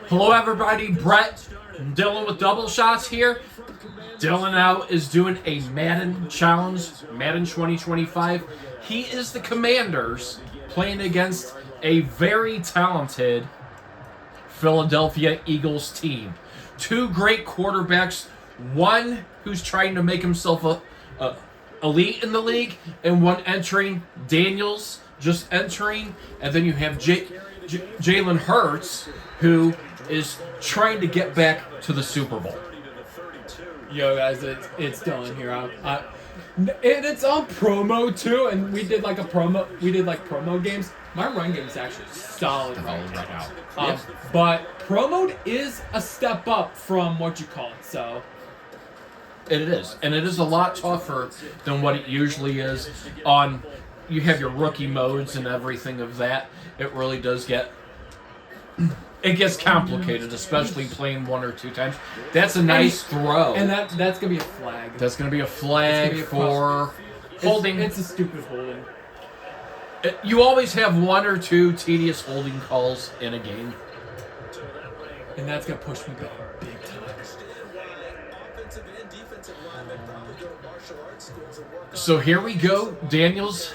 Hello, everybody. Brett and Dylan with Double Shots here. Dylan now is doing a Madden challenge, Madden 2025. He is the Commanders playing against a very talented Philadelphia Eagles team. Two great quarterbacks, one who's trying to make himself a elite in the league, and one entering, Daniels, just entering, and then you have Jalen Hurts, who is trying to get back to the Super Bowl. Yo guys, it's Dylan here. And it's on promo too, and we did like promo games. My run game is actually solid right now. But promo is a step up from what you call it, so. It is, and it is a lot tougher than what it usually is. You have your rookie modes and everything of that. It really does it gets complicated, especially playing one or two times. That's a nice throw. And that's gonna be a flag. That's gonna be a flag for holding. It's a stupid holding. You always have one or two tedious holding calls in a game. And that's gonna push me back big time. So here we go. Daniels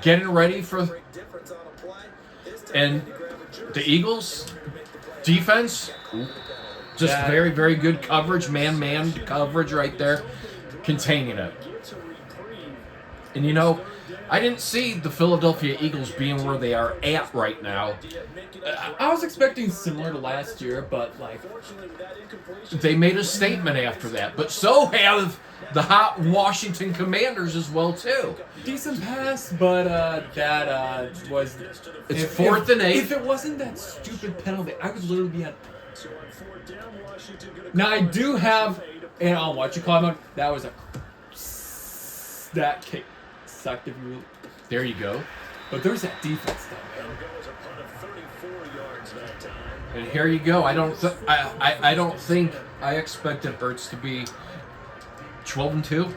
getting ready and the Eagles defense, just very, very good coverage, man coverage right there, containing it. And you know, I didn't see the Philadelphia Eagles being where they are at right now. I was expecting similar to last year, but they made a statement after that. But so have the hot Washington Commanders as well too. Decent pass, but that was. It's 4th and 8. If it wasn't that stupid penalty, I would literally be at. Now I do have, and on what you call it, that was that kick sucked if you. There you go. But there's that defense though, man. And here you go. I don't think I expected Hurts to be 12-2.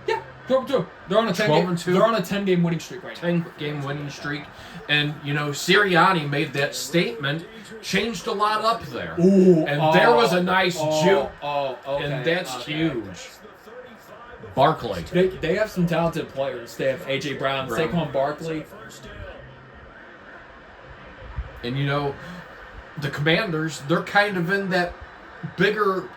Yeah, 12-2. They're on a 10-2. They're on a 10-game winning streak right now. 10-game winning streak, and you know Sirianni made that statement, changed a lot up there. Ooh, and there was a nice juke, okay, and that's huge. Barkley. They have some talented players. They have A.J. Brown, Saquon Barkley. And you know, the Commanders, they're kind of in that bigger,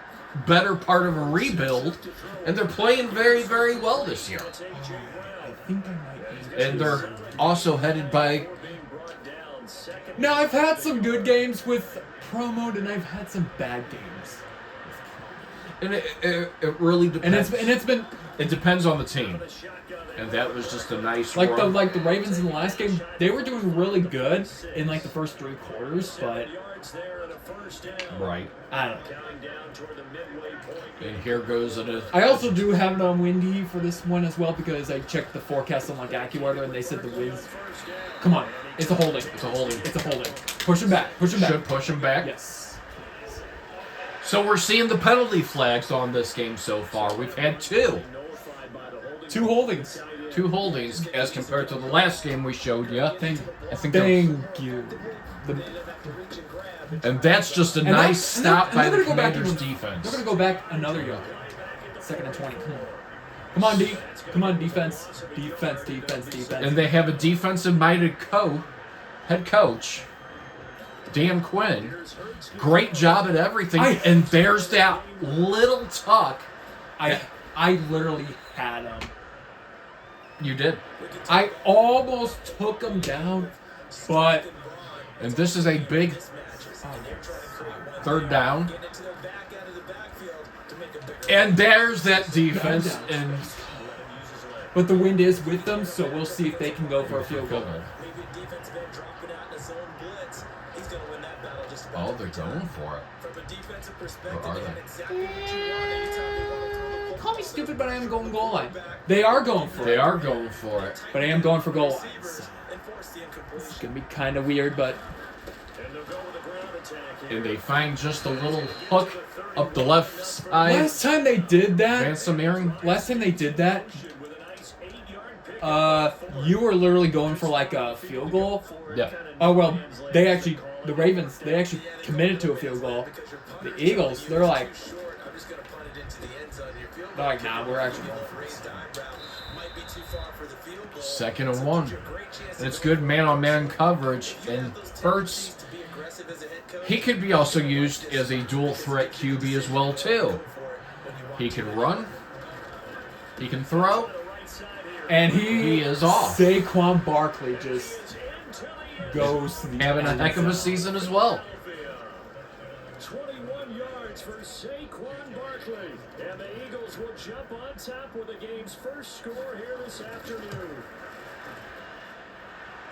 better part of a rebuild, and they're playing very, very well this year. I think I might be. And they're also headed by... Now, I've had some good games with Pro Mode, and I've had some bad games. And it really depends. And it's been... It depends on the team. And that was just a nice run. The Ravens in the last game, they were doing really good in like the first 3 quarters, but right. I don't know. And here goes I also do have it on windy for this one as well because I checked the forecast on like AccuWeather and they said the winds. Come on, it's a holding. It's a holding. Push him back. Should push him back. Yes. So we're seeing the penalty flags on this game so far. We've had 2. 2 holdings. 2 holdings as compared to the last game we showed you. Thank you. And that's just a nice stop by the Commanders' defense. They're going to go back another yard. 2nd and 20. Come on, D. Come on, defense. Defense. And they have a defensive-minded head coach, Dan Quinn. Great job at everything. And there's that little tuck. I literally had him. You did. I almost took him down, but... And this is a big 3rd down. And there's that defense. But the wind is with them, so we'll see if they can go for a field goal. Oh, they're going for it. Or are they? Call me stupid, but I am going goal line. They are going for it. They are going for it. But I am going for goal line. So it's going to be kind of weird, but... And they find just a little hook up the left side. Last time they did that, You were literally going for like a field goal. Yeah. Oh well, the Ravens, they actually committed to a field goal. The Eagles, they're like, nah, we're actually going for it. 2nd and 1. And it's good man-on-man coverage. And Hurts, he could be also used as a dual-threat QB as well, too. He can run. He can throw. And he is off. Saquon Barkley just goes to the Having a heck of a season as well. 21 yards for Saquon Barkley. And the Eagles will jump on top with the game's first score here this afternoon.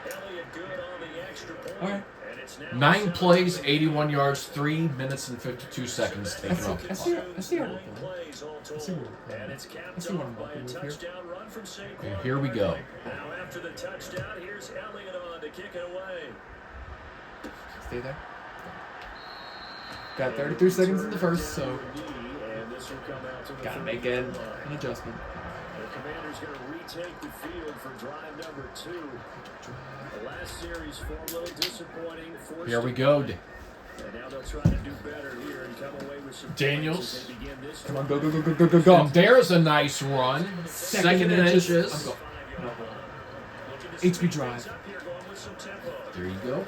Elliott good on the extra point. All right. And it's now 9 plays, 81 yards, 3 minutes and 52 seconds taken off the I see clock. what plays all told. And it's capped what I'm off by a working with here. touchdown run from Saquon. And here we go. Now after the touchdown, here's Elliott on to kick it away. Stay there. Got 33 seconds in the first, so And this will come out to the gotta make an adjustment. The Commanders going to retake the field for drive number 2. The last series for a little disappointing. Here we go. And now they'll try to do better here and come away with some Daniels. points as they begin this Come on, drive. go. And there's a nice run. Second and inches. I'm going. HB drive. Up here going with some tempo. There you go.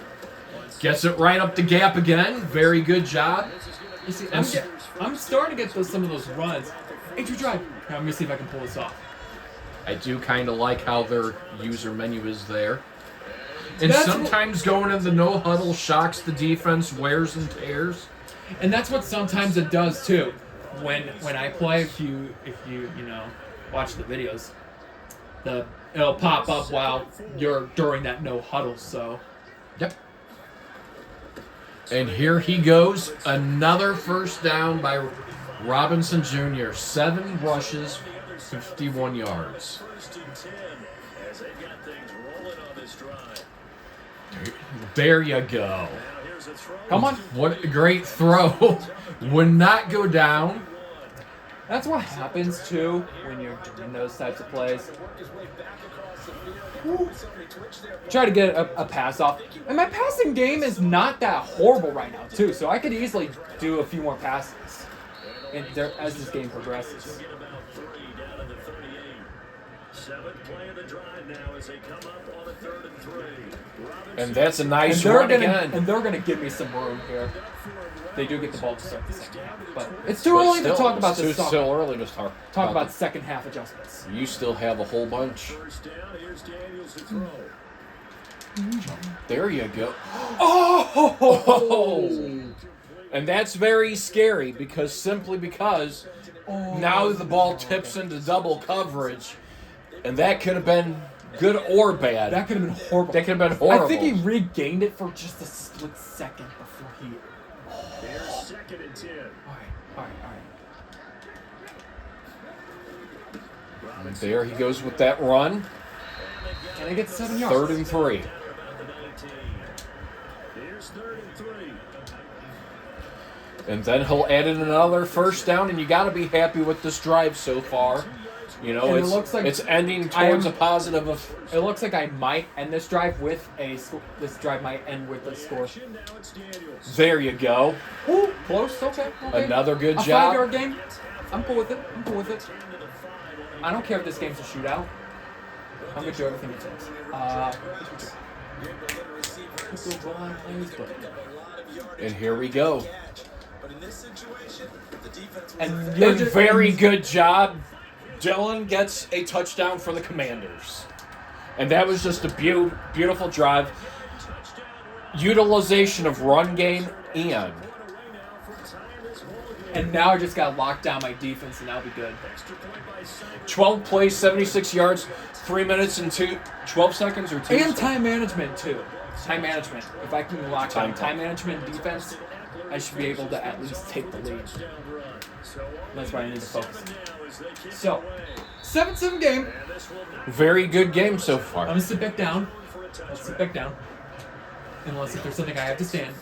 Gets it right up the gap again. Very good job. You see, And I'm starting to get some of those runs. HB drive. Now, let me see if I can pull this off. I do kind of like how their user menu is there. And That's sometimes going in the no huddle shocks the defense, wears and tears. And that's what sometimes it does too. When I play, if you watch the videos, it'll pop up while you're during that no huddle. So Yep. And here he goes. Another first down by Robinson Jr. 7 rushes, 51 yards. First and 10 as they've got things rolling on this drive. There you go. Now here's a throw. come on. What a great throw. Would not go down. That's what happens too when you're doing those types of plays. Try to get a pass off. And my passing game is not that horrible right now too, so I could easily do a few more passes as this game progresses. Get about 3 down to the 38. 7th play of the drive now as they come up on a 3rd and 3. And that's a And nice they're run gonna again. give me some room here. They do get the ball to start the second half, but it's too But early still, to talk about it's this. still early to talk About second half adjustments. You still have a whole bunch. First down, here's Daniels to throw. There you go. Oh! And that's very scary because now the ball tips into double coverage, and that could have been good or bad. That could have been horrible. That could have been horrible. I think he regained it for just a split second before he. Here's 2nd and 10. All right. And there he goes with that run. Can I get 7 yards? 3rd and 3. Down to the 19. Here's 3rd and 3. And then he'll add in another first down, and you got to be happy with this drive so far. You know, And it it's looks like it's ending towards I a positive of. It looks like I might end this drive with a score. This drive might end with a score. Now it's Daniels. There you go. Ooh, close. Okay. Another good a job. 5-yard game. I'm cool with it. I don't care if this game's a shootout. I'm gonna do everything it takes. And here we go. And A very good job. Dylan gets a touchdown for the Commanders. And that was just a beautiful drive. Utilization of run game And now I just gotta lock down my defense, and I'll be good. 12 plays, 76 yards, 3 minutes and 12 seconds or 2 And time management too. Time management. If I can lock down Time. time management and defense, I should be able to at least take the lead. That's what I need to focus on. So, 7-7 game. Very good game so I'm far. gonna sit back down. Let's sit back down. Unless if there's something I have to stand.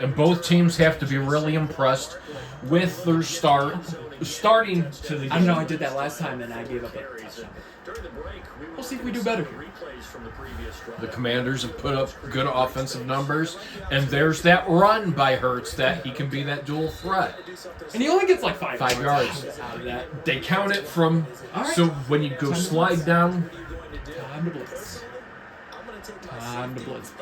And both teams have to be really impressed with their starting to the game. I don't know, I did that last time and I gave up a touchdown. We'll see if we do better. The Commanders have put up good offensive numbers, and there's that run by Hurts that he can be that dual threat. And he only gets like 5 yards out of that. They count it from, All right. so when you go slide down. Time to blitz. Time to blitz.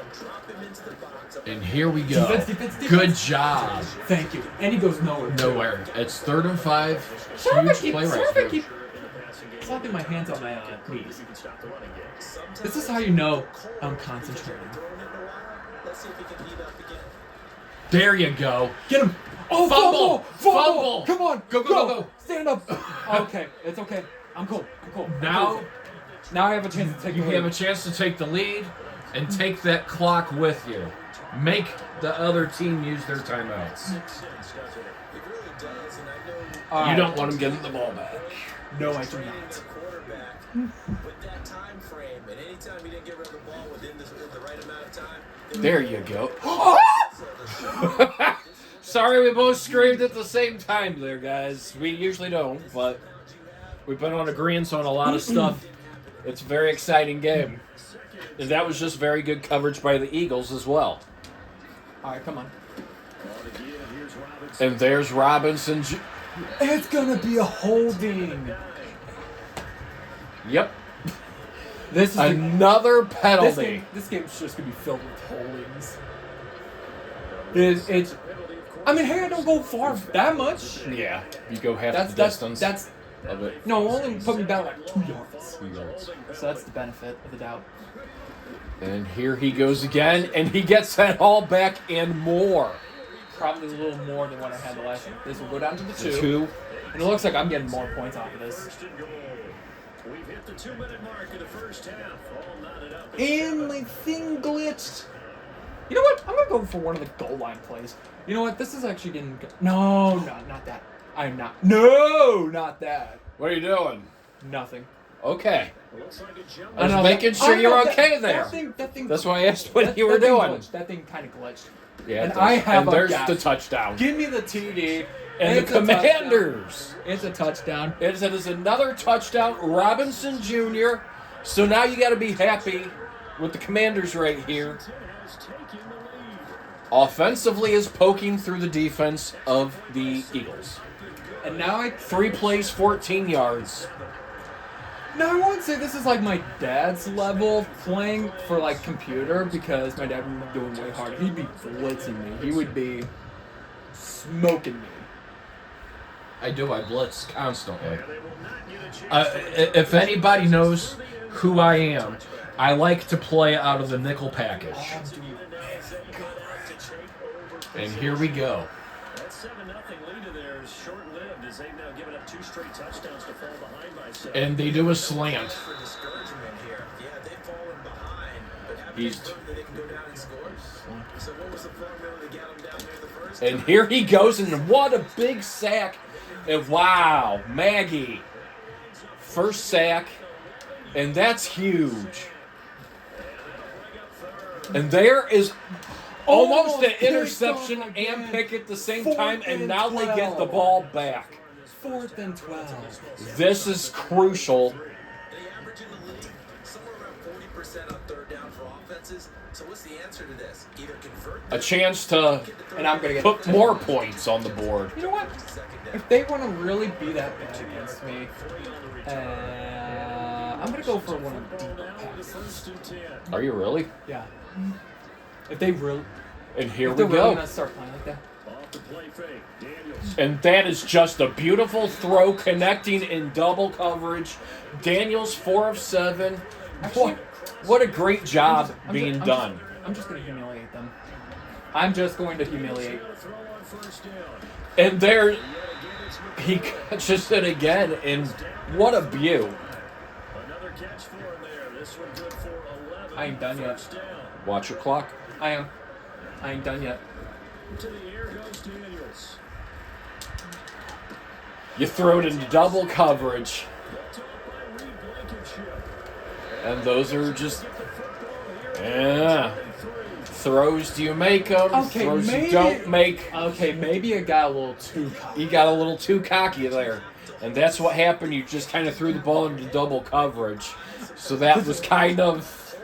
And here we go. Defense. Good job. Thank you. And he goes nowhere. Nowhere. It's 3rd and 5. Huge play right here. Slapping my hands on my knees. This is how you know I'm concentrating. There you go. Get him! Oh, Fumble! Come on! Go. Stand up! Okay, it's okay. I'm cool. Now I have a chance to take you the lead. have a chance to take the lead and take that clock with you. Make the other team use their timeouts. You don't want them getting the ball back. No, I do not. With that time frame, and anytime you didn't get rid of the ball within the right amount of time. There you go. Sorry, we both screamed at the same time there, guys. We usually don't, but we've been on agreement on a lot of stuff. It's a very exciting game. And that was just very good coverage by the Eagles as well. All right, come on. And there's Robinson. It's gonna be a holding. Yep. This is another penalty. This game's just gonna be filled with holdings. It's. I mean, hey, I don't go far that much. Yeah, you go half the distance. That's of it. no, only put me back like 2 yards. 2 yards. So that's the benefit of the doubt. And here he goes again, and he gets that all back and more. Probably a little more than what I had the last one. This will go down to the 2. 2. And it looks like I'm getting more points off of this. We've hit the 2-minute mark in the first half. All knotted up. And my thing glitched. You know what? I'm going to go for one of the goal line plays. You know what? This is actually getting good. No, not that. I'm not. No, not that. What are you doing? Nothing. Okay. Looks like a jump. I was making sure you're okay there. That thing, That's why I asked what you were that thing doing. glitched. That thing kind of glitched. Yeah, And it does. I have and a there's guess. the touchdown. Give me the TD. And It's the a touchdown. Commanders. It's a touchdown. It is another touchdown, Robinson Jr. So now you got to be happy with the Commanders right here. Offensively is poking through the defense of the Eagles. And now 3 plays, 14 yards. Now I won't say this is like my dad's level playing for like computer because my dad would be doing way harder. He'd be blitzing me. He would be smoking me. I do. I blitz constantly. If anybody knows who I am, I like to play out of the nickel package. And here we go. That 7-0 lead of theirs short-lived as they've now given up 2 straight touchdowns to fall behind by 7. And they do a slant. For discouragement here. Yeah, they've fallen behind, but have He's- they proven that they can go down and score? So what was the formula to get them down there in the first? And here he goes, and what a big sack. And wow, Maggie. First sack, and that's huge. And there is almost an interception and pick at the same time, and now they get the ball back. 4th and 12. This is crucial. They average in the league somewhere around 40% on third down for offenses. So what's the answer to this? Either convert A chance to And I'm going to get put more points on the board. You know what? If they want to really be that bad against me, I'm going to go for one of the deep passes. Are you really? Yeah. If they really, And here if we they're really go. going to start playing like that. Off the play fake. Daniels. And that is just a beautiful throw connecting in double coverage. Daniels 4 of 7. What a great job being done. I'm just going to humiliate them. I'm just going to humiliate. Throw on first down. And there, he catches it again, and what a view. Another catch for him there. This one good for 11. I ain't done yet. First down. Watch your clock. I am. I ain't done yet. To the air goes Daniels. You throw it into double coverage, Picked off by Reed Blankenship. and those are just, yeah. Throws, do you make them? Okay, Throws maybe- you don't make. Okay, maybe it got a little too cocky. He got a little too cocky there. And that's what happened. You just kind of threw the ball into double coverage. So that was kind of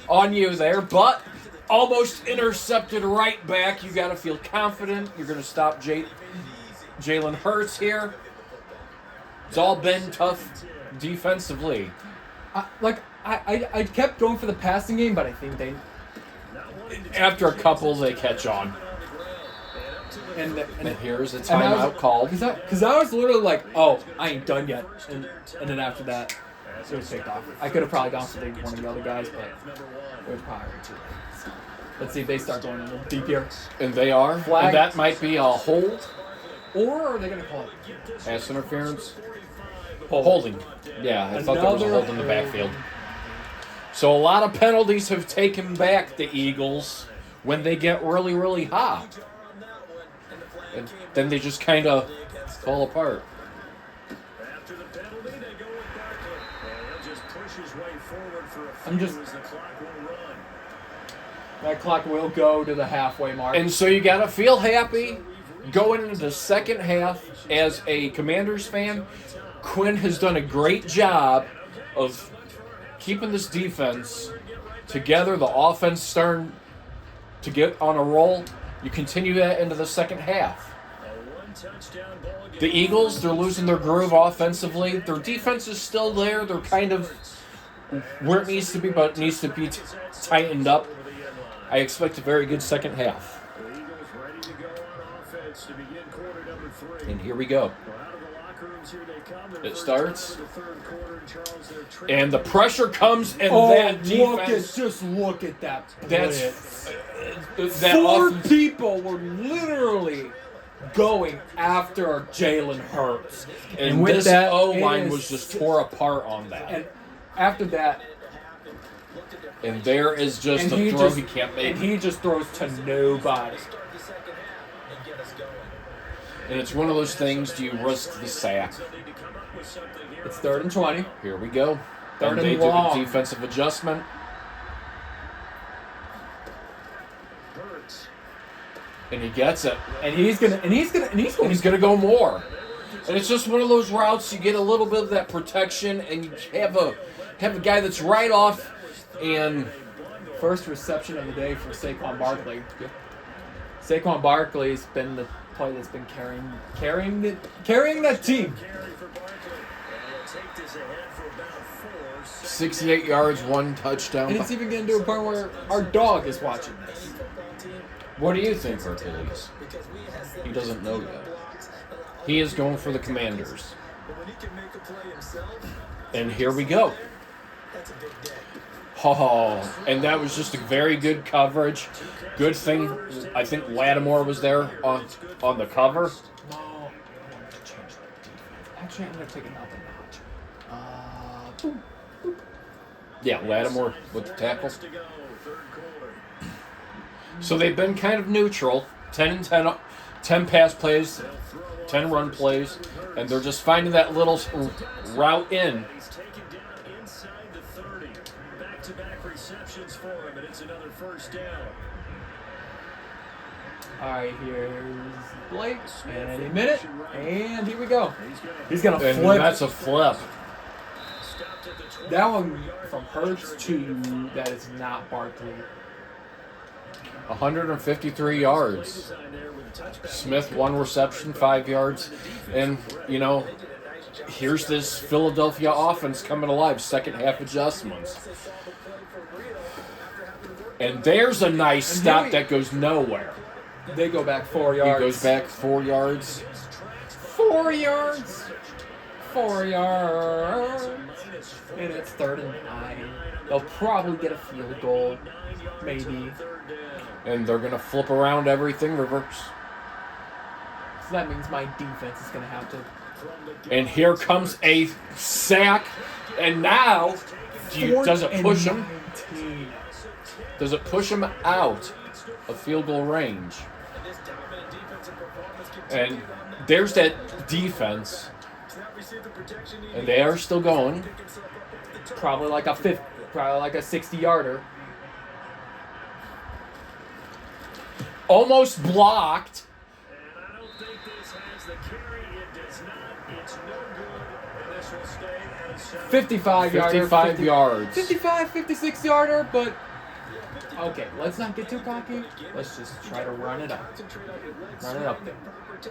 on you there. But almost intercepted right back. You got to feel confident. You're going to stop Jalen Hurts here. It's all been tough defensively. I kept going for the passing game, but I think they... After a couple, they catch on. And here's a timeout called. Because I was literally like, oh, I ain't done yet. And then after that, it was picked off. I could have probably gone for one of the other guys, but it was probably too late. So, let's see if they start going a little deep here. And they are. Flag. And that might be a hold. Or are they going to call it? Pass interference. Holding. Yeah, I thought there was a hold in the backfield. So a lot of penalties have taken back the Eagles when they get really, really hot. And then they just kind of fall apart. After the penalty, they go with Barkley. And he'll just push his way forward for a I'm few just- as the clock will run. That clock will go to the halfway mark. And so you got to feel happy going into the second half as a Commanders fan. Quinn has done a great job of keeping this defense together. The offense starting to get on a roll. You continue that into the second half. The Eagles, they're losing their groove offensively. Their defense is still there. They're kind of where it needs to be, but it needs to be tightened up. I expect a very good second half. The Eagles ready to go on offense to begin quarter number 3. And here we go. Well, out of the locker rooms here they come. Their It first starts. time of the third quarter, and Charles, they're trailing. And the pressure comes, and oh, that defense. just look at that That's blitz. that Four offense. people were literally going after Jalen Hurts. And with this that, O-line it is- was just tore apart on that. And after that, And there is just and a he throw just, he can't make. and he just throws to nobody. And it's one of those things, do you risk the sack? It's 3rd and 20. Here we go. Third And they and do a long. defensive adjustment. Hurts. And he gets it. And he's going. And he's going to go more. And it's just one of those routes you get a little bit of that protection, and you have a guy that's right off, and First reception of the day for Saquon Barkley. Saquon Barkley's been the play that's been carrying that team. Carry for Barkley. And he'll take this ahead for about 4. 68 yards, 1 touchdown. And it's even getting to a point where our dog is watching this. What do you think, Hercules? He doesn't know yet. He is going for the Commanders. And here we go. Oh, and that was just a very good coverage. Good thing, I think Lattimore was there on the cover. No, I wanted to change that defense. Actually, I'm going to take it up a notch. Boom. Yeah, Lattimore with the tackle. To go, third quarter. So they've been kind of neutral. 10 and 10, 10 pass plays, 10 run plays, and they're just finding that little route in. He's taken down inside the 30. Back-to-back receptions for him, and it's another first down. All right, here's Blake. And any minute. And here we go. He's going to And flip. that's a flip. Stopped at the 20. That one from Hurts to that is not Barkley. 153 yards. Smith, 1 reception, 5 yards. And, you know, here's this Philadelphia offense coming alive. Second half adjustments. And there's a nice stop that goes nowhere. They go back 4 He yards. goes back 4 yards. 4 yards. 4 yards. And it's 3rd and 9. They'll probably get a field goal. Maybe. And they're going to flip around everything, reverse. So that means my defense is going to have to. And here comes a sack. And now, does it push him? 19. Does it push him out of field goal range? And there's that defense. And they are still going. Probably like a 60-yarder. almost blocked. And I don't think this has the carry. It does not. It's no good. And this will stay at a 55 yarder. 55 yards. 55, 56 yarder, but okay, let's not get too cocky. Let's just try to run it up. Run it up there.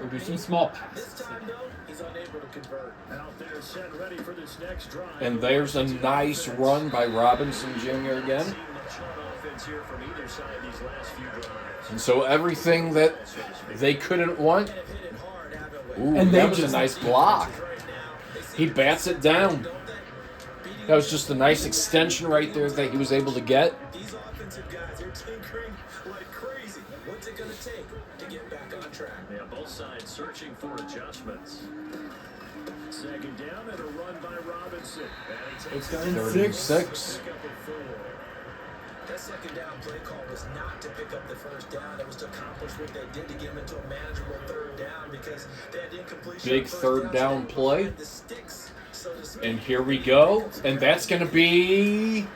We'll do some small passes. This time, though, he's unable to convert. out there set ready for this next drive. And there's a nice run by Robinson Jr. again. Seen much on offense here from either side these last few drives. And so everything that they couldn't want. Ooh, And that they was a just- nice block. He bats it down. That was just a nice extension right there that he was able to get. These offensive guys are tinkering like crazy. What's it going to take to get back on track? Yeah, both sides searching for adjustments. Second down and a run by Robinson. And he takes It's going Third and 6. pick up a 4. That second down play call was not to pick up the first down. It was to accomplish what they did to get them into a manageable third down because they had incompletion. Big on first third downs. down They play. had the sticks, so to speak. And here we go. And that's going to be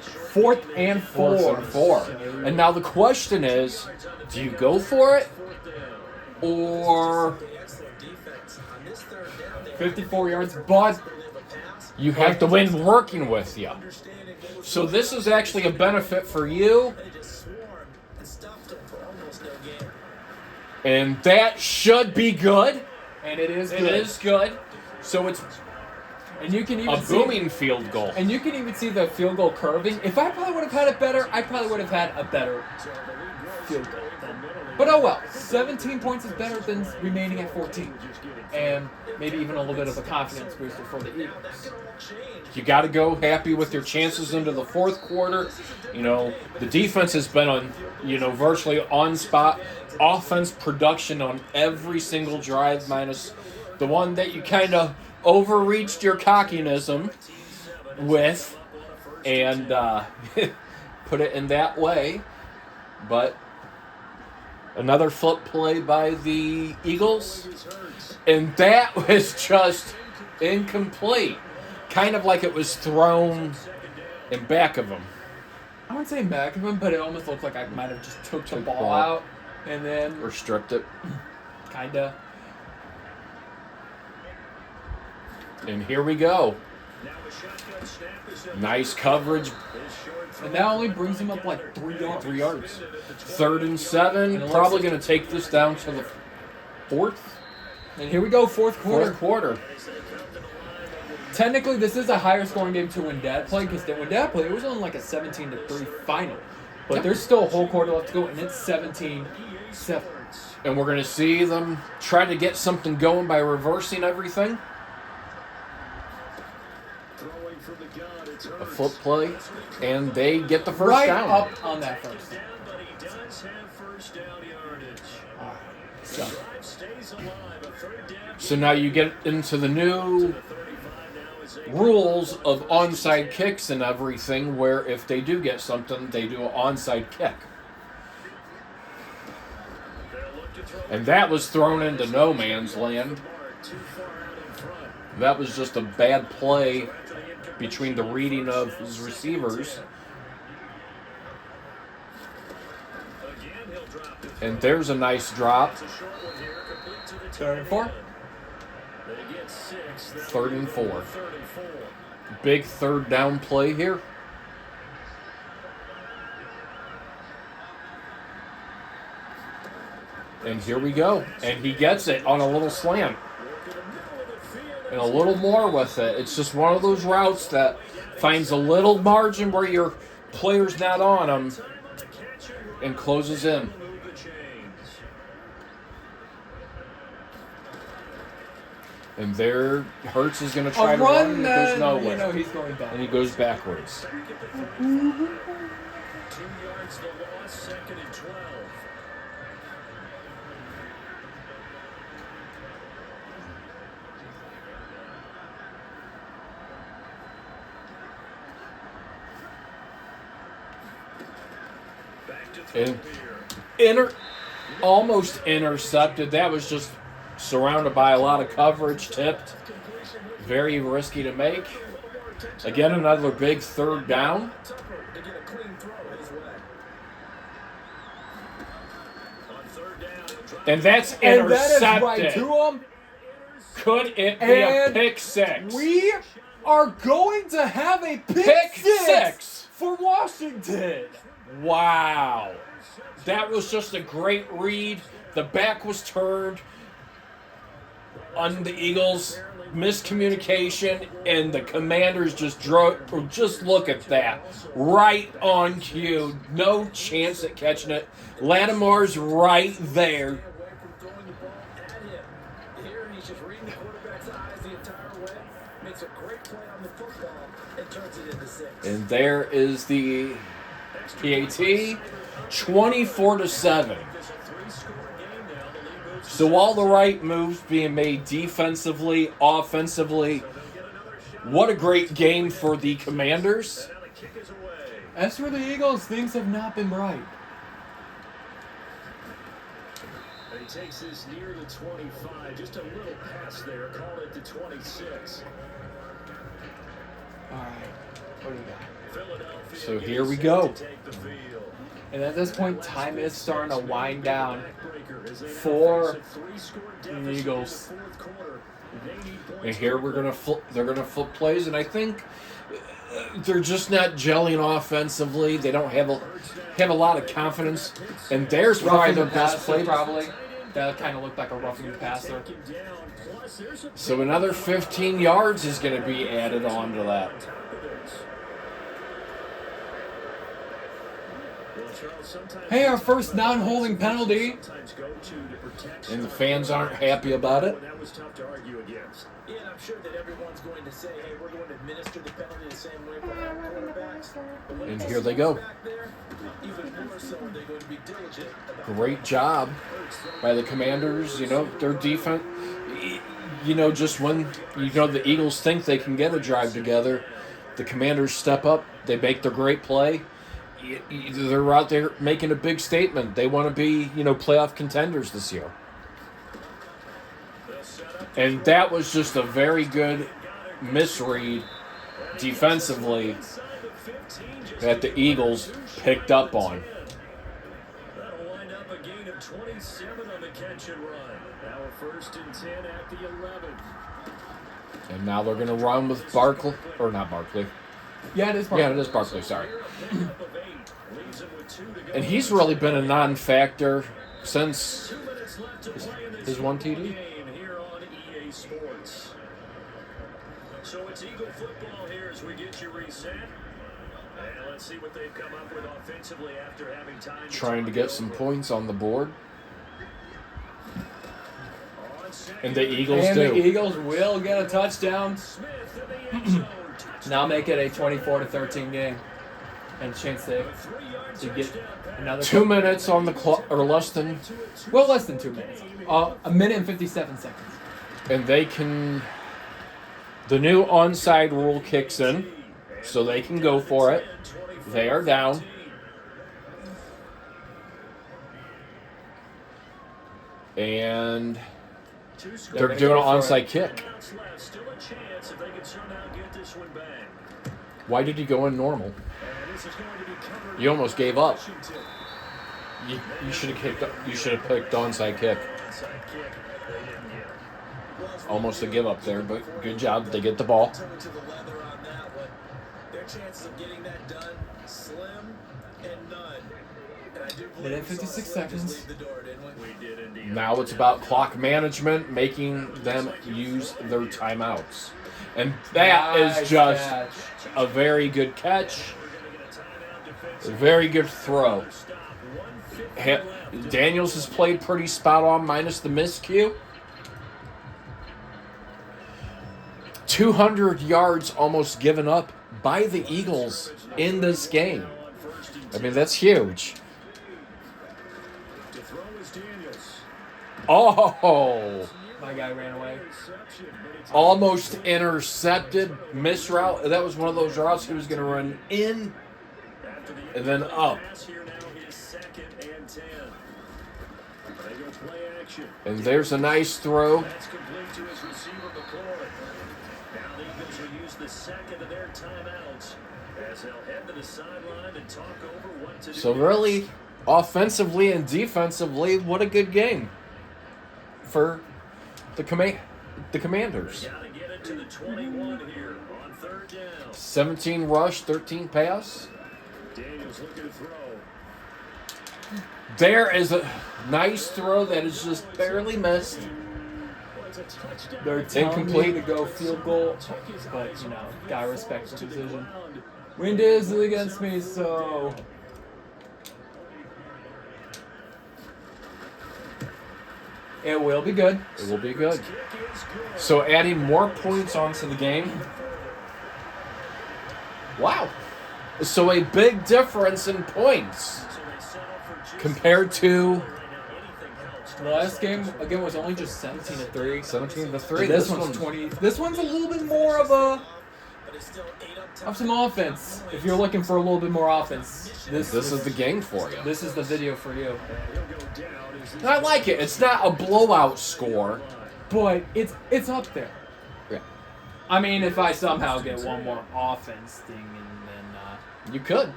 Fourth and 4. 4th and 4. And now the question is, do you go for it? Or Excellent defense. On this third down, they 54 yards, but you have the wind working with you. understanding what was So this is actually a benefit for you. they just swarmed and stuffed them for almost no gain. And that should be good. and it is It good. is good. So it's And you can even a see, booming field goal. and you can even see the field goal curving. If I probably would have had it better, I probably would have had a better field goal. But oh well, 17 points is better than remaining at 14. And maybe even a little bit of a confidence booster for the Eagles. You got to go happy with your chances into the fourth quarter. You know, the defense has been on, virtually on spot offense production on every single drive, minus the one that you kind of overreached your cockiness with and put it in that way. But another flip play by the Eagles. And that was just incomplete. Kind of like it was thrown in back of him. I wouldn't say back of him, but it almost looked like I might have just took the Took ball ball. out and then Or stripped it. kinda. And here we go. Nice coverage. And that only brings him up like 3 yards. 3 yards. 3rd and 7. Probably going to take this down to the 4th. And here we go, fourth quarter. 4th quarter. Technically, this is a higher scoring game to when Dad played, because when Dad played, it was only like a 17-3 final. But there's still a whole quarter left to go, and it's 17-7. And we're going to see them try to get something going by reversing everything. A flip play. And they get the first Right down. up on that first. But he does have first down yardage. So, Drive stays alive. A third down. So now you get into the new 35 now is a rules of onside kicks and everything, where if they do get something, they do an onside kick. And that was thrown into no man's land. too far out in front. That was just a bad play between the reading of his receivers. Again, he'll drop it. And there's a nice drop. It's a short one here, complete to the 3rd and 4. They get 6. That'll 3rd be and 4. 3rd and 4. Big 3rd down play here. And here we go. And he gets it on a little slant. And a little more with it. It's just one of those routes that finds a little margin where your player's not on them and closes in. Move the chains. And there, Hurts is going to try A to run, run and it that, goes nowhere. he's going back. And he goes backwards. 2 yards the loss, 2nd and 12. Back to throw And here. almost intercepted. That was just surrounded by a lot of coverage, tipped. Very risky to make. Again, another big 3rd down. To get a clean throw his way. And that's And that is intercepted. right to him. Could it be a And pick six? We are going to have a pick six for Washington. Wow. That was just a great read. The back was turned on the Eagles. Miscommunication, and the Commanders just drove. Just look at that. Right on cue. No chance at catching it. Lattimore's right there. Here he's just reading the quarterback's eyes the entire way. Makes a great play on the football and turns it into 6. And there is the PAT. 24-7. So all the right moves being made defensively, offensively. What a great game for the Commanders. As for the Eagles, things have not been bright. He takes this near the 25, just a little pass there, call it the 26. All right, what do you got? Philadelphia So here we go. to take the field. And at this point, time is starting to wind down for the Eagles. And here we're gonna flip. They're gonna flip plays, and I think they're just not gelling offensively. They don't have a lot of confidence. And there's probably their best play. Probably that kind of looked like a roughing passer. So another 15 yards is going to be added on to that. Hey, our first non-holding penalty. And the fans aren't happy about it. That was tough to argue against. Yeah, and I'm sure that everyone's going to say, hey, we're going to administer the penalty the same way for our quarterbacks. But when And it's here they go. back there, even more so are they going to be diligent about Great job by the Commanders. You know, their defense. You know, just when the Eagles think they can get a drive together, the Commanders step up. They make their great play. They're out there making a big statement. They want to be, playoff contenders this year. And that was just a very good misread defensively that the Eagles picked up on. That'll wind up a gain of 27 on the catch and run. Now a 1st and 10 at the 11. And now they're going to run with Barkley, or not Barkley. Yeah, it is. Barkley. Yeah, it is Barkley, sorry. And he's really been a non-factor since his one TD. Here on EA Sports. So it's Eagle football here as we get you reset. And let's see what they've come up with offensively after having time. Trying to get some points on the board. And the Eagles And do. the Eagles will get a touchdown. Now make it a 24-13 game. And a chance to get another 2 minutes on the clock, or less than, well, less than 2 minutes. A minute and 57 seconds. and they can. The new onside rule kicks in, so they can go for it. They are down. And they're doing an onside kick. Still a chance if they can somehow get this one back. Why did he go in normal? And this is going to be covered. You almost gave up. Washington. You should have kicked. You should have picked onside kick. Onside kick. They didn't get it. Almost a give up there, but good job. They get the ball. turn to the leather on that one. Their chances of getting that done, slim and none. And I do believe Minute we saw 56 Slim just seconds. leave the door, didn't we? We did indeed. Now it's about clock management, making them use their timeouts. And that Nice is just catch. a very good catch. A very good throw. Daniels has played pretty spot on, minus the miscue. 200 yards almost given up by the Eagles in this game. I mean, that's huge. To throw is Daniels. Oh, My guy ran away. almost intercepted. Miss route. That was one of those routes he was going to run in and then up. Pass here now is 2nd and 10. They go play action. And there's a nice throw. That's complete to his receiver, McCoy. Now the Eagles will use the second of their timeouts as they'll head to the sideline and talk over what to do. So really, offensively and defensively, what a good game. for the Commanders. Gotta get it to the 21 here on third down. 17 rush, 13 pass. Daniels looking to throw. There is a nice throw that is just barely missed. It's a touchdown. They're telling Incomplete. me to go field goal, but gotta respect the decision. Wind is against me, so it will be good. It will be good. So adding more points onto the game. Wow. So a big difference in points compared to The last game again was only just 17-3. 17-3. This one's 20. This one's a little bit more of some offense. If you're looking for a little bit more offense, This is the game for you. This is the video for you. And I like it. It's not a blowout score. But it's up there. Yeah. I mean, if I somehow get one more offense thing, and then You could.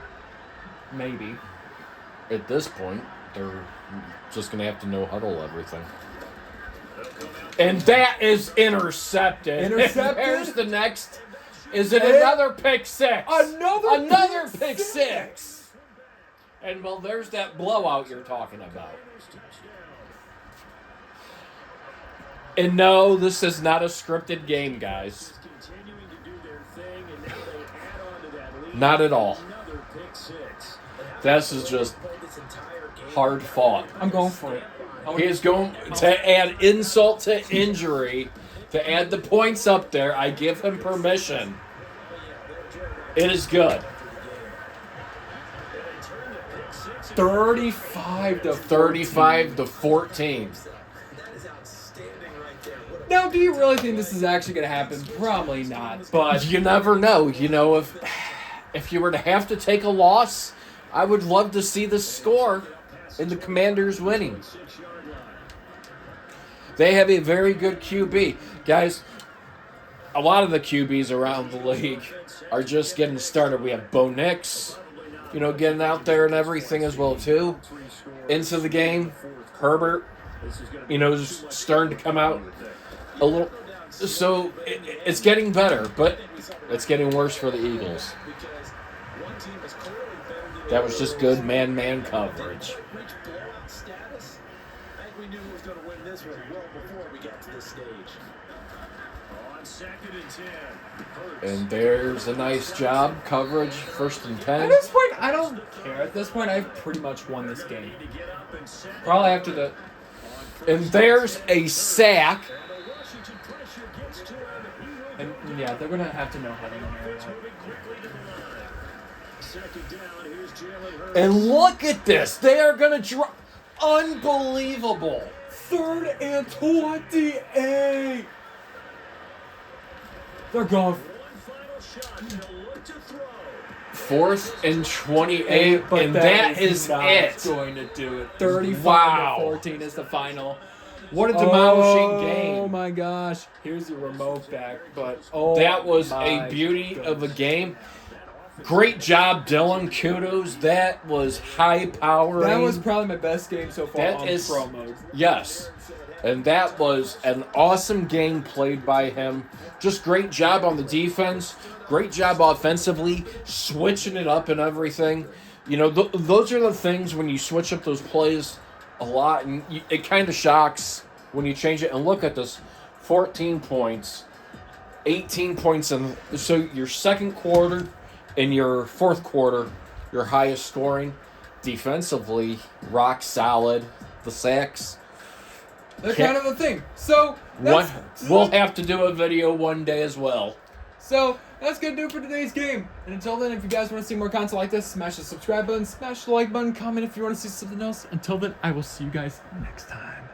maybe. At this point, they're just going to have to no-huddle everything. And that is intercepted. Intercepted? There's the next. Is it another pick six? Another pick six. And, well, there's that blowout you're talking about. And no, this is not a scripted game, guys. Not at all. This is just hard fought. I'm going for it. He is going to add insult to injury, to add the points up there. I give him permission. It is good. 35 to 14. Now, do you really think this is actually going to happen? Probably not. But You never know. If you were to have to take a loss, I would love to see the score and the Commanders winning. They have a very good QB. Guys, a lot of the QBs around the league are just getting started. We have Bo Nix, getting out there and everything as well, too. Into the game. Herbert, is starting to come out a little. So it's getting better, but it's getting worse for the Eagles. That was just good man-man coverage. We knew who was going to win this one well before we got to this stage. On 2nd and 10. And there's a nice job. Coverage, 1st and 10. at this point, I don't care. At this point, I've pretty much won this game. Probably after the... And there's a sack. And yeah, they're going to have to know how to manage it. And look at this. They are going to drop. Unbelievable. 3rd and 28. They're gone. 4th and 28. But And that is not it. going to do it. 35 Wow. to 14 is the final. What a demolishing game. Oh my gosh. Here's your remote back. But That was my a beauty of a goodness. game. Great job, Dylan. Kudos. That was high-powering. That was probably my best game so far That on is- Pro Mode. Yes. And that was an awesome game played by him. Just great job on the defense. Great job offensively, switching it up and everything. Those are the things when you switch up those plays a lot, and it kind of shocks when you change it. And look at this, 14 points, 18 points in. So your second quarter and your fourth quarter, your highest scoring. Defensively, rock solid. The sacks. That's kind of a thing. So We'll have to do a video one day as well. So that's gonna do it for today's game. And until then, if you guys want to see more content like this, smash the subscribe button, smash the like button, comment if you want to see something else. Until then, I will see you guys next time.